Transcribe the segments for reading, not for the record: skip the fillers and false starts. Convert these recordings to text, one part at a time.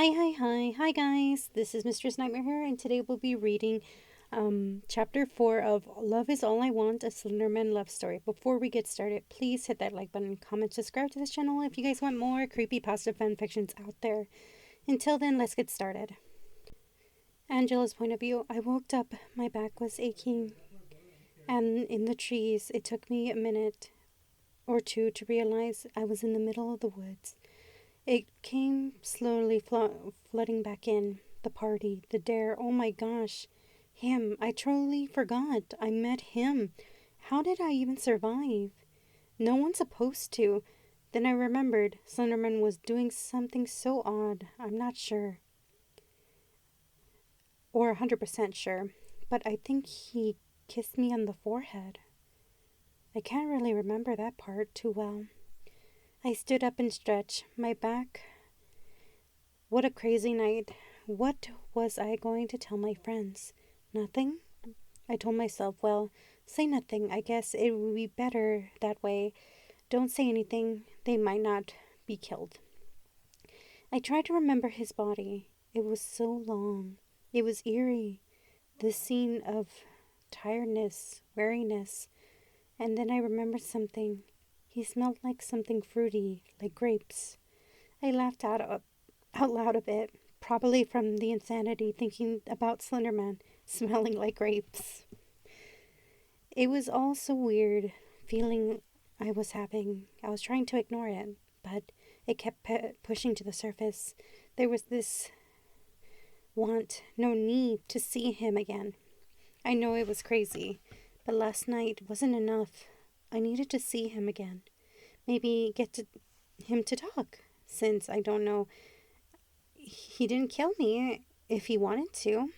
Hi guys. This is Mistress Nightmare here, and today we'll be reading chapter 4 of Love is All I Want, a Slenderman love story. Before we get started, please hit that like button, comment, subscribe to this channel if you guys want more creepy positive fan fictions out there. Until then, let's get started. Angela's point of view. I woke up, my back was aching, and in the trees, it took me a minute or two to realize I was in the middle of the woods. It came slowly flooding back in. The party, the dare, oh my gosh. Him, I totally forgot. I met him. How did I even survive? No one's supposed to. Then I remembered Slenderman was doing something so odd. I'm not sure. Or 100% sure. But I think he kissed me on the forehead. I can't really remember that part too well. I stood up and stretched. My back. What a crazy night. What was I going to tell my friends? Nothing? I told myself, well, say nothing. I guess it would be better that way. Don't say anything. They might not be killed. I tried to remember his body. It was so long. It was eerie. This scene of tiredness, weariness. And then I remembered something. He smelled like something fruity, like grapes. I laughed out loud a bit, probably from the insanity thinking about Slenderman smelling like grapes. It was all so weird, feeling I was having. I was trying to ignore it, but it kept pushing to the surface. There was this no need to see him again. I know it was crazy, but last night wasn't enough. I needed to see him again. Maybe him to talk, since I don't know. He didn't kill me. If he wanted to,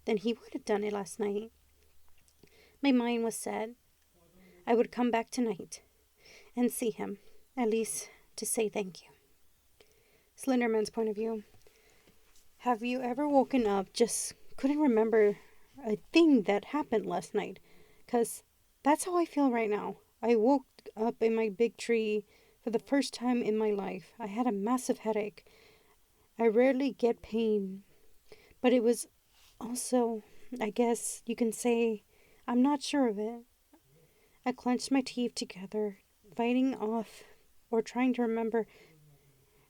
then he would have done it last night. My mind was set. I would come back tonight and see him, at least to say thank you. Slenderman's point of view. Have you ever woken up just couldn't remember a thing that happened last night? 'Cause that's how I feel right now. I woke up in my big tree for the first time in my life. I had a massive headache. I rarely get pain, but it was also, I guess you can say, I'm not sure of it. I clenched my teeth together, fighting off or trying to remember.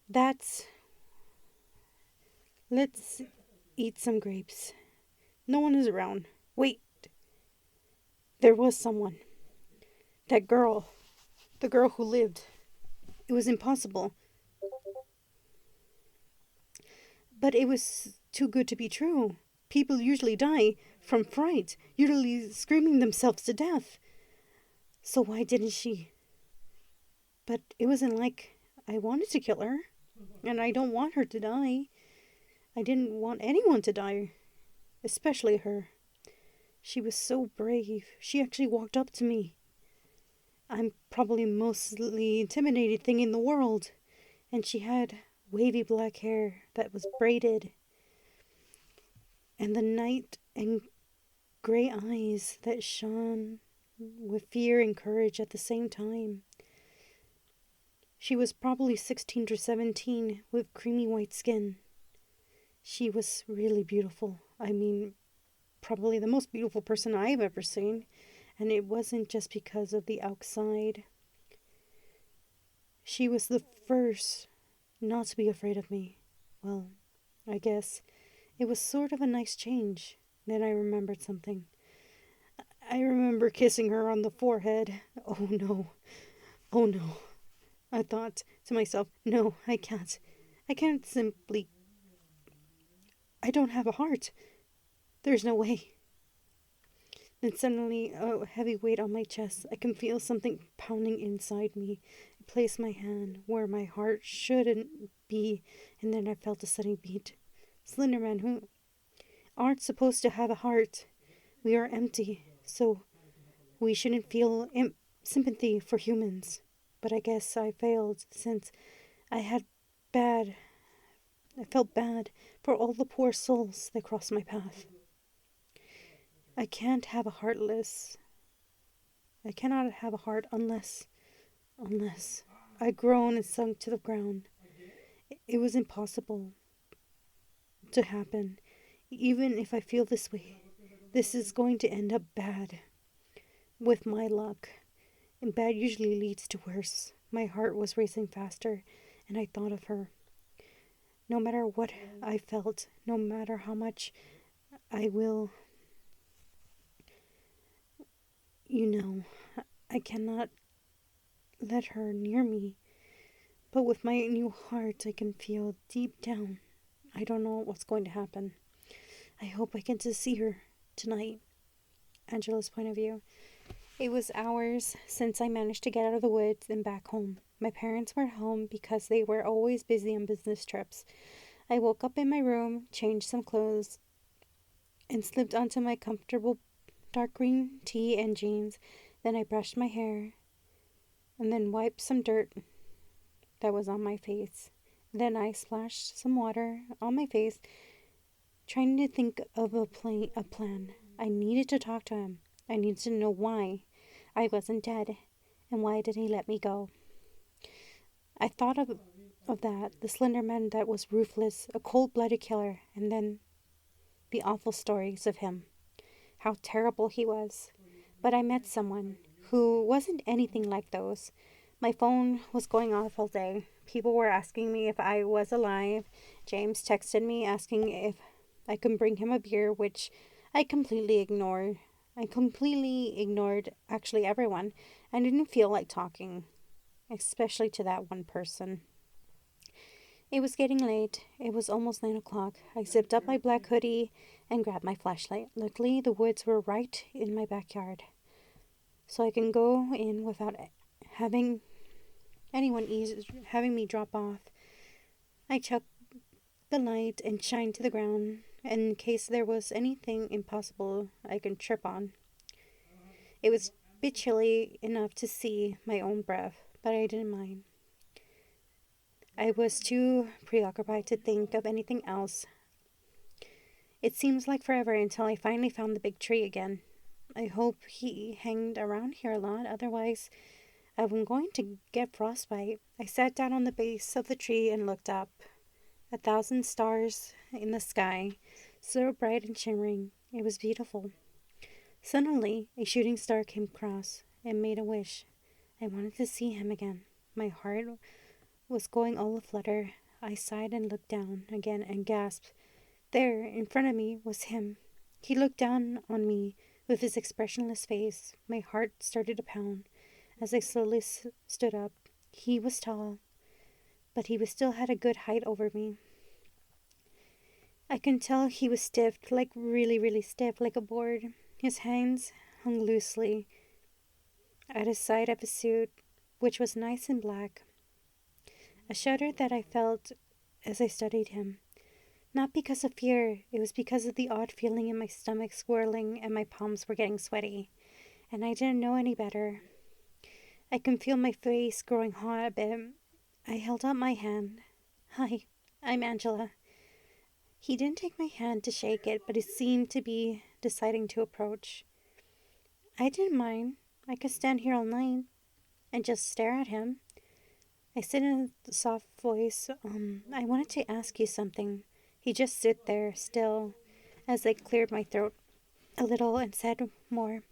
That's. Let's eat some grapes. No one is around. Wait, there was someone. That girl. The girl who lived. It was impossible. But it was too good to be true. People usually die from fright, usually screaming themselves to death. So why didn't she? But it wasn't like I wanted to kill her, and I don't want her to die. I didn't want anyone to die, especially her. She was so brave. She actually walked up to me. I'm probably mostly intimidated thing in the world, and she had wavy black hair that was braided, and the night and gray eyes that shone with fear and courage at the same time. She was probably 16 or 17 with creamy white skin. She was really beautiful. I mean, probably the most beautiful person I've ever seen. And it wasn't just because of the outside. She was the first not to be afraid of me. Well, I guess it was sort of a nice change. Then I remembered something. I remember kissing her on the forehead. Oh no. Oh no. I thought to myself, no, I can't. I can't simply. I don't have a heart. There's no way. Then suddenly, a heavy weight on my chest. I can feel something pounding inside me. I placed my hand where my heart shouldn't be, and then I felt a sudden beat. Slenderman, who aren't supposed to have a heart. We are empty, so we shouldn't feel sympathy for humans. But I guess I failed, since I had bad. I felt bad for all the poor souls that crossed my path. I can't have a heartless. I cannot have a heart unless. I groaned and sunk to the ground. It was impossible. to happen. Even if I feel this way, this is going to end up bad. With my luck. And bad usually leads to worse. My heart was racing faster, and I thought of her. No matter what I felt, no matter how much I will, you know, I cannot let her near me. But with my new heart, I can feel deep down. I don't know what's going to happen. I hope I get to see her tonight. Angela's point of view. It was hours since I managed to get out of the woods and back home. My parents were home because they were always busy on business trips. I woke up in my room, changed some clothes, and slipped onto my comfortable dark green tee and jeans. Then I brushed my hair and then wiped some dirt that was on my face. Then I splashed some water on my face, trying to think of a plan. I needed to talk to him. I needed to know why I wasn't dead and why did he let me go. I thought of that, the slender man that was ruthless, a cold-blooded killer, and then the awful stories of him, how terrible he was. But I met someone who wasn't anything like those. My phone was going off all day. People were asking me if I was alive. James texted me asking if I could bring him a beer, which I completely ignored. I completely ignored actually everyone. I didn't feel like talking, especially to that one person. It was getting late. It was almost 9 o'clock. I zipped up my black hoodie and grabbed my flashlight. Luckily, the woods were right in my backyard, so I can go in without having having me drop off. I chucked the light and shined to the ground in case there was anything impossible I can trip on. It was a bit chilly enough to see my own breath, but I didn't mind. I was too preoccupied to think of anything else. It seems like forever until I finally found the big tree again. I hope he hanged around here a lot, otherwise I'm going to get frostbite. I sat down on the base of the tree and looked up. 1,000 stars in the sky, so bright and shimmering. It was beautiful. Suddenly, a shooting star came across and made a wish. I wanted to see him again. My heart was going all aflutter. I sighed and looked down again and gasped. There, in front of me, was him. He looked down on me with his expressionless face. My heart started to pound as I slowly stood up. He was tall, but he still had a good height over me. I could tell he was stiff, like really, really stiff, like a board. His hands hung loosely at his side of his suit, which was nice and black. A shudder that I felt as I studied him. Not because of fear, it was because of the odd feeling in my stomach swirling and my palms were getting sweaty. And I didn't know any better. I can feel my face growing hot a bit. I held out my hand. Hi, I'm Angela. He didn't take my hand to shake it, but he seemed to be deciding to approach. I didn't mind. I could stand here all night and just stare at him. I said in a soft voice, I wanted to ask you something. He just stood there, still, as I cleared my throat a little and said more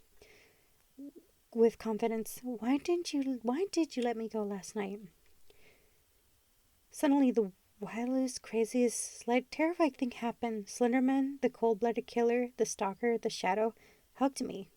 with confidence. Why did you let me go last night? Suddenly the wildest, craziest, terrifying thing happened. Slenderman, the cold-blooded killer, the stalker, the shadow, hugged me.